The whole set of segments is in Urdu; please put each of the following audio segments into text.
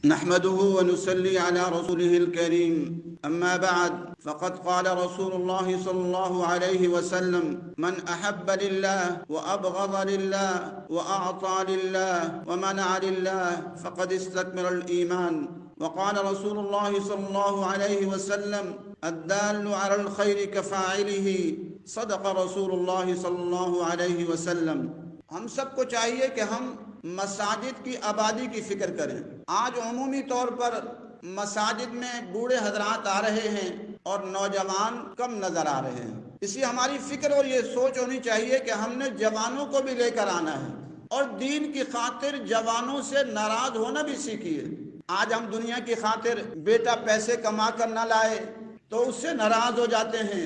نحمده ونصلي على رسوله الكريم أما بعد فقد قال رسول الله صلى الله عليه وسلم من أحب لله وأبغض لله وأعطى لله ومنع لله فقد استكمل الإيمان. وقال رسول الله صلى الله عليه وسلم الدال على الخير كفاعله. صدق رسول الله صلى الله عليه وسلم. ہم سب کو چاہیے کہ ہم مساجد کی آبادی کی فکر کریں. آج عمومی طور پر مساجد میں بوڑھے حضرات آ رہے ہیں اور نوجوان کم نظر آ رہے ہیں. اسی ہماری فکر اور یہ سوچ ہونی چاہیے کہ ہم نے جوانوں کو بھی لے کر آنا ہے اور دین کی خاطر جوانوں سے ناراض ہونا بھی سیکھیے. آج ہم دنیا کی خاطر بیٹا پیسے کما کر نہ لائے تو اس سے ناراض ہو جاتے ہیں،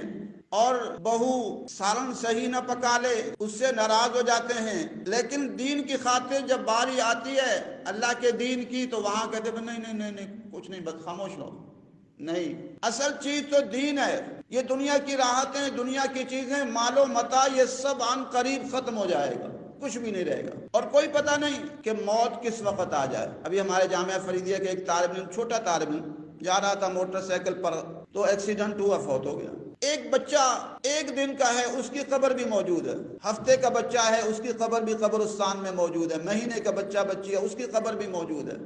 اور بہو سالن صحیح نہ پکا لے اس سے ناراض ہو جاتے ہیں. لیکن دین کی خاطر جب باری آتی ہے اللہ کے دین کی تو وہاں کہتے ہیں نہیں کچھ نہیں، بس خاموش رہو. نہیں، اصل چیز تو دین ہے. یہ دنیا کی راحتیں، دنیا کی چیزیں، مال و متاع، یہ سب عن قریب ختم ہو جائے گا، کچھ بھی نہیں رہے گا، اور کوئی پتہ نہیں کہ موت کس وقت آ جائے. ابھی ہمارے جامعہ فریدیہ کے ایک طالب علم، چھوٹا طالب علم، جا رہا تھا موٹر سائیکل پر تو ایکسیڈنٹ ہوا، فوت ہو گیا. ایک بچہ ایک دن کا ہے، اس کی قبر بھی موجود ہے. ہفتے کا بچہ ہے، اس کی قبر بھی قبرستان میں موجود ہے. مہینے کا بچہ بچی ہے، اس کی قبر بھی موجود ہے.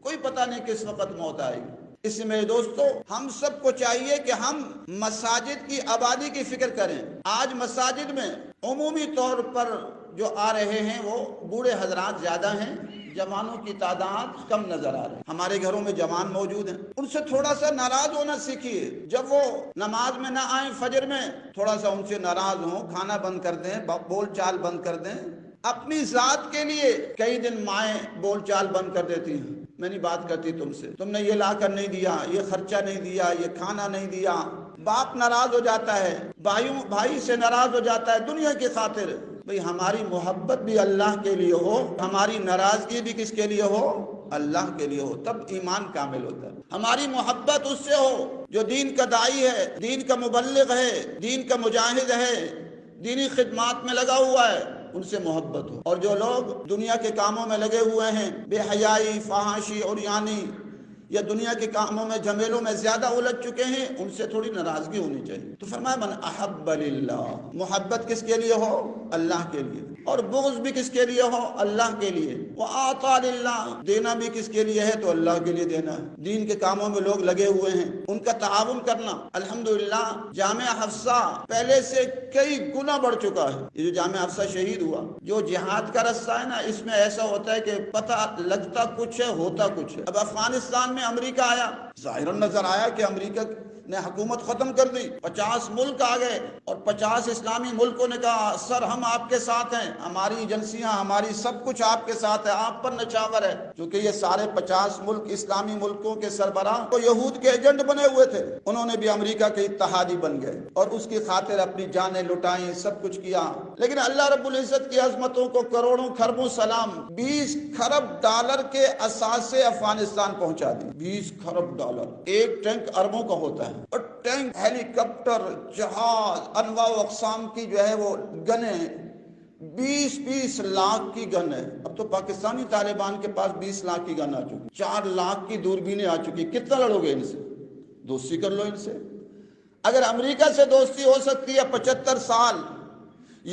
کوئی پتہ نہیں کس وقت موت آئے گی. اس میں دوستو ہم سب کو چاہیے کہ ہم مساجد کی آبادی کی فکر کریں. آج مساجد میں عمومی طور پر جو آ رہے ہیں وہ بوڑھے حضرات زیادہ ہیں، جوانوں کی تعداد کم نظر آ رہی ہے. ہمارے گھروں میں جوان موجود ہیں، ان سے تھوڑا سا ناراض ہونا سیکھیے. جب وہ نماز میں نہ آئیں فجر میں، تھوڑا سا ان سے ناراض ہوں، کھانا بند کر دیں، بول چال بند کر دیں. اپنی ذات کے لیے کئی دن مائیں بول چال بند کر دیتی ہیں. میں نہیں بات کرتی تم سے، تم نے یہ لا کر نہیں دیا، یہ خرچہ نہیں دیا، یہ کھانا نہیں دیا. باپ ناراض ہو جاتا ہے، بھائی سے ناراض ہو جاتا ہے دنیا کی خاطر. بھئی ہماری محبت بھی اللہ کے لیے ہو، ہماری ناراضگی بھی کس کے لیے ہو؟ اللہ کے لیے ہو، تب ایمان کامل ہوتا ہے. ہماری محبت اس سے ہو جو دین کا داعی ہے، دین کا مبلغ ہے، دین کا مجاہد ہے، دینی خدمات میں لگا ہوا ہے، ان سے محبت ہو. اور جو لوگ دنیا کے کاموں میں لگے ہوئے ہیں، بے حیائی، فحاشی اور یعنی یا دنیا کے کاموں میں، جھمیلوں میں زیادہ الجھ چکے ہیں، ان سے تھوڑی ناراضگی ہونی چاہیے. تو فرمایا من احب للہ، محبت کس کے لیے ہو؟ اللہ کے لیے. اور بغض بھی کس کے لیے ہو؟ اللہ کے لیے. وَآتَى للہ، دینا بھی کس کے لیے ہے؟ تو اللہ کے لیے دینا ہے. دین کے کاموں میں لوگ لگے ہوئے ہیں، ان کا تعاون کرنا. الحمدللہ جامعہ حفصہ پہلے سے کئی گنا بڑھ چکا ہے. یہ جو جامعہ حفصہ شہید ہوا، جو جہاد کا رستہ ہے نا، اس میں ایسا ہوتا ہے کہ پتہ لگتا کچھ ہے، ہوتا کچھ ہے. اب افغانستان میں امریکہ آیا، ظاہراً نظر آیا کہ امریکہ نے حکومت ختم کر دی. 50 ملک آ گئے اور 50 اسلامی ملکوں نے کہا سر ہم آپ کے ساتھ ہیں، ہماری ایجنسیاں، ہماری سب کچھ آپ کے ساتھ ہے، آپ پر نچاور ہے. کیونکہ یہ سارے 50 ملک اسلامی ملکوں کے سربراہ تو یہود کے ایجنٹ بنے ہوئے تھے. انہوں نے بھی امریکہ کے اتحادی بن گئے اور اس کی خاطر اپنی جانیں لٹائیں، سب کچھ کیا. لیکن اللہ رب العزت کی عظمتوں کو کروڑوں خربوں سلام. 20 خرب ڈالر کے اثاثے افغانستان پہنچا دی. 20 خرب ڈالر. ایک ٹینک اربوں کا ہوتا ہے، اور ٹینک، ہیلی کاپٹر، جہاز، انواع و اقسام کی جو ہے وہ گنیں، 20 لاکھ کی گن ہے. اب تو پاکستانی طالبان کے پاس 20 لاکھ کی گن آ چکی، 4 لاکھ کی دوربینیں آ چکی. کتنا لڑو گے ان سے؟ دوستی کر لو ان سے. اگر امریکہ سے دوستی ہو سکتی ہے 75 سال،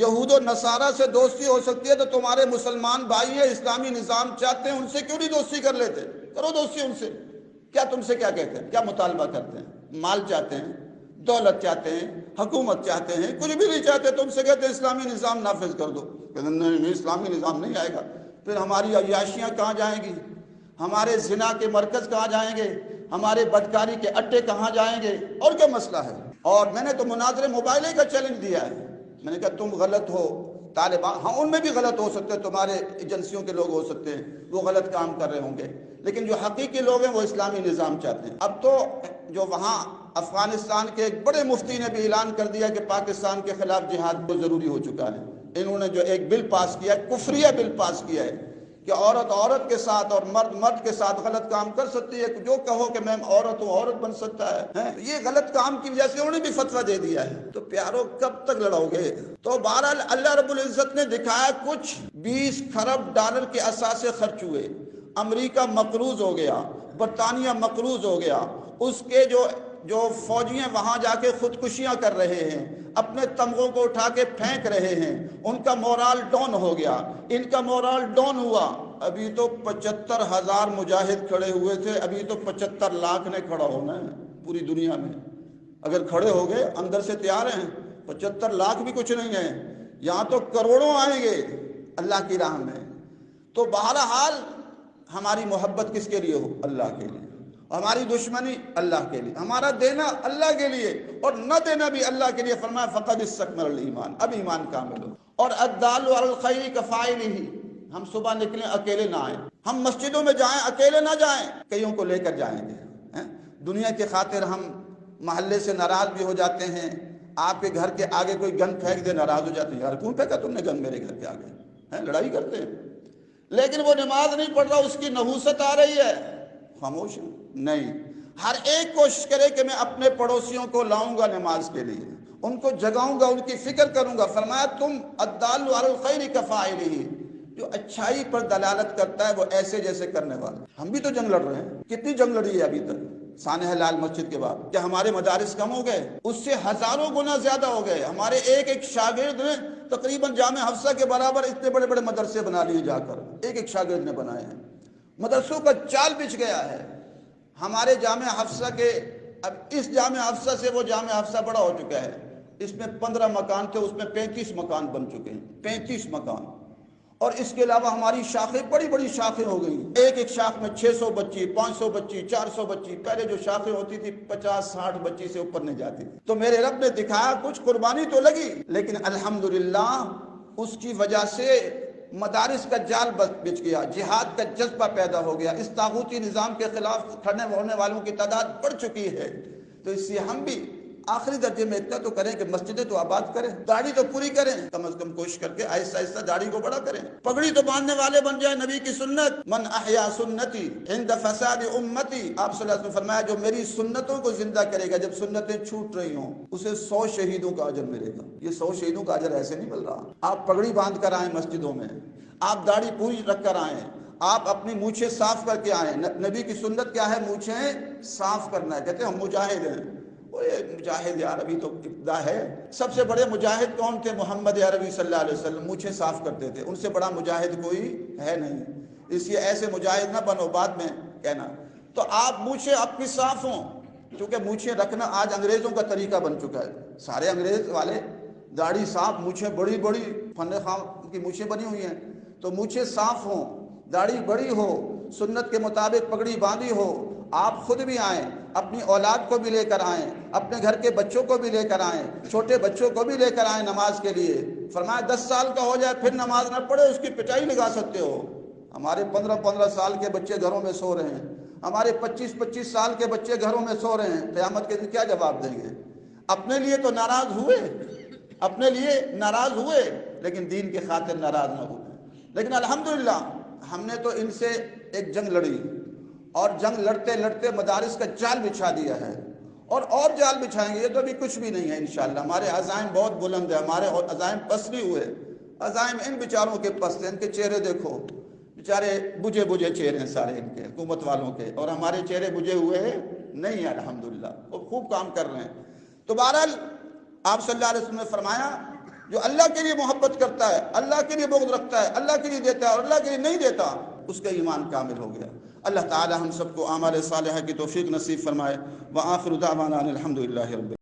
یہود و نصارہ سے دوستی ہو سکتی ہے، تو تمہارے مسلمان بھائی ہیں، اسلامی نظام چاہتے ہیں، ان سے کیوں نہیں دوستی کر لیتے؟ کرو دوستی ان سے. کیا تم سے کیا کہتے ہیں؟ کیا مطالبہ کرتے ہیں؟ مال چاہتے ہیں، دولت چاہتے ہیں، حکومت چاہتے ہیں، کچھ بھی نہیں چاہتے. تم سے کہتے ہیں اسلامی نظام نافذ کر دو. کہتے ہیں نہیں اسلامی نظام نہیں آئے گا. پھر ہماری عیاشیاں کہاں جائیں گی؟ ہمارے زنا کے مرکز کہاں جائیں گے؟ ہمارے بدکاری کے اڈے کہاں جائیں گے؟ اور کیا مسئلہ ہے؟ اور میں نے تو مناظرے موبائلے کا چیلنج دیا ہے. میں نے کہا تم غلط ہو، طالبان، ہاں ان میں بھی غلط ہو سکتے ہیں، تمہارے ایجنسیوں کے لوگ ہو سکتے ہیں، وہ غلط کام کر رہے ہوں گے، لیکن جو حقیقی لوگ ہیں وہ اسلامی نظام چاہتے ہیں. اب تو جو وہاں افغانستان کے ایک بڑے مفتی نے بھی اعلان کر دیا کہ پاکستان کے خلاف جہاد کو ضروری ہو چکا ہے. انہوں نے جو ایک بل پاس کیا ہے، کفریہ بل پاس کیا ہے، کہ عورت کے ساتھ اور مرد کے ساتھ غلط کام کر سکتی ہے. جو کہو کہ میں عورت ہوں، عورت بن سکتا ہے. یہ غلط کام کی وجہ سے انہوں نے بھی فتویٰ دے دیا ہے. تو پیارو کب تک لڑو گے؟ تو بہرحال اللہ رب العزت نے دکھایا کچھ 20 خرب ڈالر کے اثاثے خرچ ہوئے، امریکہ مقروض ہو گیا، برطانیہ مقروض ہو گیا، اس کے جو فوجی ہیں وہاں جا کے خودکشیاں کر رہے ہیں، اپنے تمغوں کو اٹھا کے پھینک رہے ہیں، ان کا مورال ڈاؤن ہو گیا، ان کا مورال ڈاؤن ہوا۔ ابھی تو 75,000 مجاہد کھڑے ہوئے تھے، ابھی تو 75 لاکھ نے کھڑا ہونا ہے پوری دنیا میں۔ اگر کھڑے ہو گئے اندر سے تیار ہیں، 75 لاکھ بھی کچھ نہیں ہے، یہاں تو کروڑوں آئیں گے اللہ کی راہ میں۔ تو بہرحال ہماری محبت کس کے لیے ہو؟ اللہ کے لیے، ہماری دشمنی اللہ کے لیے، ہمارا دینا اللہ کے لیے اور نہ دینا بھی اللہ کے لیے۔ فرمایا فقد استکمل الایمان، اب ایمان کامل ہو۔ اور الدال علی الخیر کفاعلہ، ہم صبح نکلیں اکیلے نہ آئیں، ہم مسجدوں میں جائیں اکیلے نہ جائیں، کئیوں کو لے کر جائیں گے۔ دنیا کی خاطر ہم محلے سے ناراض بھی ہو جاتے ہیں، آپ کے گھر کے آگے کوئی گن پھینک دے ناراض ہو جاتے ہیں، یار کیوں پھینکا تم نے گن میرے گھر کے آگے، لڑائی کرتے ہیں۔ لیکن وہ نماز نہیں پڑھ رہا، اس کی نحوست آ رہی ہے، خاموش نہیں۔ ہر ایک کوشش کرے کہ میں اپنے پڑوسیوں کو لاؤں گا نماز کے لیے، ان کو جگاؤں گا، ان کی فکر کروں گا۔ فرمایا تم الدال علی الخیر کفاعلہ، جو اچھائی پر دلالت کرتا ہے وہ ایسے جیسے کرنے والا۔ ہم بھی تو جنگ لڑ رہے ہیں، کتنی جنگ لڑی ہے ابھی تک سانحہ لال مسجد کے بعد؟ کیا ہمارے مدارس کم ہو گئے؟ اس سے ہزاروں گنا زیادہ ہو گئے۔ ہمارے ایک ایک شاگرد نے تقریباً جامع حفصہ کے برابر اتنے بڑے بڑے مدرسے بنا لیے، جا کر ایک ایک شاگرد نے بنائے ہیں، مدرسوں کا جال بچھ گیا ہے۔ ہمارے جامع حفصہ کے، اب اس جامع حفصہ سے وہ جامع حفصہ بڑا ہو چکا ہے، اس میں 15 مکان تھے، اس میں 35 مکان بن چکے ہیں، 35 مکان۔ اور اس کے علاوہ ہماری شاخیں بڑی بڑی شاخیں ہو گئی، ایک ایک شاخ میں 600 بچی، 500 بچی، 400 بچی۔ پہلے جو شاخیں ہوتی تھی 50-60 بچی سے اوپر نہیں جاتی تھی۔ تو میرے رب نے دکھایا، کچھ قربانی تو لگی، لیکن الحمدللہ اس کی وجہ سے مدارس کا جال بچ گیا، جہاد کا جذبہ پیدا ہو گیا، اس طاغوتی نظام کے خلاف کھڑے ہونے والوں کی تعداد بڑھ چکی ہے۔ تو اس سے ہم بھی آخری درجے میں اتنا تو کریں کہ مسجدیں تو آباد کریں، داڑھی تو پوری کریں، کم از کم کوشش کر کے آہستہ آہستہ داڑھی کو بڑا کریں، پگڑی تو باندھنے والے بن جائیں۔ نبی کی سنت، من احیا سنتی عند فساد امتی، آپ صلی اللہ علیہ وسلم نے فرمایا جو میری سنتوں کو زندہ کرے گا جب سنتیں چھوٹ رہی ہوں، اسے 100 شہیدوں کا اجر ملے گا۔ یہ 100 شہیدوں کا اجر ایسے نہیں مل رہا۔ آپ پگڑی باندھ کر آئیں مسجدوں میں، آپ داڑھی پوری رکھ کر آئیں، آپ اپنی مونچھیں صاف کر کے آئیں۔ نبی کی سنت کیا ہے؟ مونچھیں صاف کرنا ہے۔ کہتے ہیں ہم مجاہد ہیں، مجاہد یا عربی تو ابتدا ہے۔ سب سے بڑے مجاہد کون تھے؟ محمد عربی صلی اللہ علیہ وسلم، مونچھیں صاف کرتے تھے، ان سے بڑا مجاہد کوئی ہے نہیں۔ اس لیے ایسے مجاہد نہ بنو بعد میں کہنا۔ تو آپ مونچھیں آپ کی صاف ہوں، کیونکہ مونچھیں رکھنا آج انگریزوں کا طریقہ بن چکا ہے۔ سارے انگریز والے داڑھی صاف، مونچھیں بڑی بڑی، فن خام کی مونچھیں بنی ہوئی ہیں۔ تو مونچھیں صاف ہوں، داڑھی بڑی ہو، سنت کے مطابق پگڑی باندھی ہو، آپ خود بھی آئیں، اپنی اولاد کو بھی لے کر آئیں، اپنے گھر کے بچوں کو بھی لے کر آئیں، چھوٹے بچوں کو بھی لے کر آئیں نماز کے لیے۔ فرمایا 10 سال کا ہو جائے پھر نماز نہ پڑھے اس کی پٹائی لگا سکتے ہو۔ ہمارے 15-15 سال کے بچے گھروں میں سو رہے ہیں، ہمارے 25-25 سال کے بچے گھروں میں سو رہے ہیں، قیامت کے دن کیا جواب دیں گے؟ اپنے لیے تو ناراض ہوئے، اپنے لیے ناراض ہوئے، لیکن دین کی خاطر ناراض نہ ہوئے۔ لیکن الحمدللہ ہم نے تو ان سے ایک جنگ لڑی، اور جنگ لڑتے لڑتے مدارس کا جال بچھا دیا ہے، اور جال بچھائیں گے۔ یہ تو ابھی کچھ بھی نہیں ہے انشاءاللہ۔ ہمارے عزائم بہت بلند ہیں، ہمارے عزائم پس نہیں ہوئے۔ عزائم ان بیچاروں کے پس ہیں، ان کے چہرے دیکھو، بیچارے بجھے بجھے چہرے ہیں سارے ان کے حکومت والوں کے، اور ہمارے چہرے بجھے ہوئے نہیں ہیں الحمدللہ، وہ خوب کام کر رہے ہیں۔ تو بہرحال آپ صلی اللہ علیہ وسلم نے فرمایا جو اللہ کے لیے محبت کرتا ہے، اللہ کے لیے بغض رکھتا ہے، اللہ کے لیے دیتا ہے اور اللہ کے لیے نہیں دیتا، اس کا ایمان کامل ہو گیا۔ اللہ تعالی ہم سب کو اعمال صالحہ کی توفیق نصیب فرمائے۔ وآخر دعوانا الحمدللہ رب